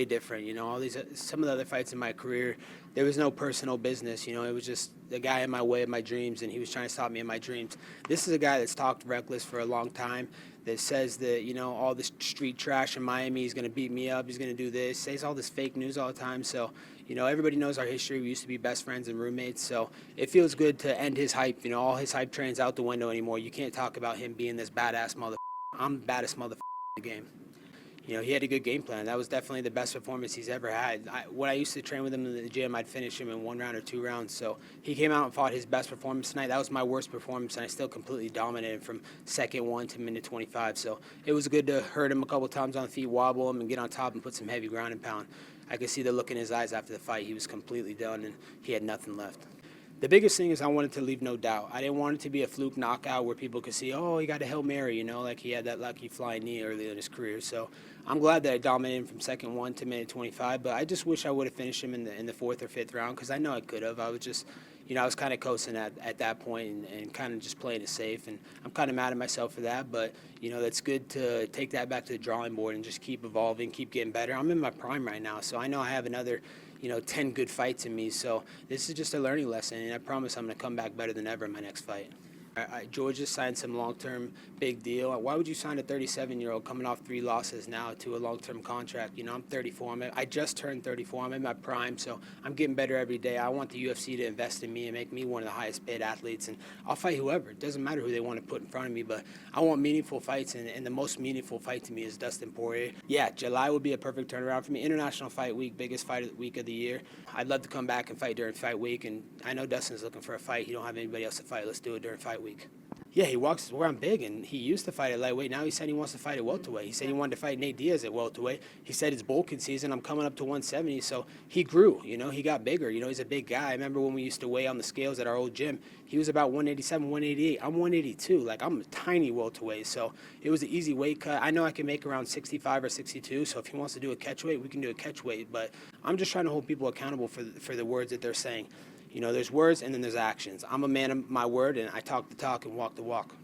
way different. You know, all these some of the other fights in my career, there was no personal business. You know, it was just the guy in my way of my dreams, and he was trying to stop me in my dreams. This is a guy that's talked reckless for a long time, that says that, you know, all this street trash in Miami, he's going to beat me up, he's going to do this, says all this fake news all the time. So, you know, everybody knows our history. We used to be best friends and roommates, so it feels good to end his hype. You know, all his hype train's out the window anymore. You can't talk about him being this badass motherfucker. I'm the baddest motherfucker in the game. You know, he had a good game plan. That was definitely the best performance he's ever had. When I used to train with him in the gym, I'd finish him in 1 round or 2 rounds. So he came out and fought his best performance tonight. That was my worst performance, and I still completely dominated from second 1 to minute 25. So it was good to hurt him a couple times on the feet, wobble him, and get on top and put some heavy ground and pound. I could see the look in his eyes after the fight. He was completely done, and he had nothing left. The biggest thing is I wanted to leave no doubt. I didn't want it to be a fluke knockout where people could see, oh, he got a Hail Mary, you know, like he had that lucky flying knee earlier in his career. So I'm glad that I dominated him from second 1 to minute 25, but I just wish I would have finished him in the 4th or 5th round, because I know I could have. I was just, you know, I was kind of coasting at that point and kind of just playing it safe, and I'm kind of mad at myself for that, but, you know, it's good to take that back to the drawing board and just keep evolving, keep getting better. I'm in my prime right now, so I know I have another, you know, 10 good fights in me, so this is just a learning lesson, and I promise I'm going to come back better than ever in my next fight. George just signed some long-term big deal. Why would you sign a 37-year-old coming off 3 losses now to a long-term contract? You know, I'm 34. I just turned 34. I'm in my prime, so I'm getting better every day. I want the UFC to invest in me and make me one of the highest-paid athletes, and I'll fight whoever. It doesn't matter who they want to put in front of me, but I want meaningful fights, and the most meaningful fight to me is Dustin Poirier. Yeah, July would be a perfect turnaround for me. International Fight Week, biggest fight week of the year. I'd love to come back and fight during fight week, and I know Dustin's looking for a fight. He don't have anybody else to fight. Let's do it during fight week. Yeah, he walks around big, and he used to fight at lightweight. Now he said he wants to fight at welterweight. He said he wanted to fight Nate Diaz at welterweight. He said it's bulking season. I'm coming up to 170, so he grew. You know, he got bigger. You know, he's a big guy. I remember when we used to weigh on the scales at our old gym, he was about 187, 188. I'm 182. Like, I'm a tiny welterweight, so it was an easy weight cut. I know I can make around 65 or 62, so if he wants to do a catchweight, we can do a catchweight. But I'm just trying to hold people accountable for the words that they're saying. You know, there's words and then there's actions. I'm a man of my word, and I talk the talk and walk the walk.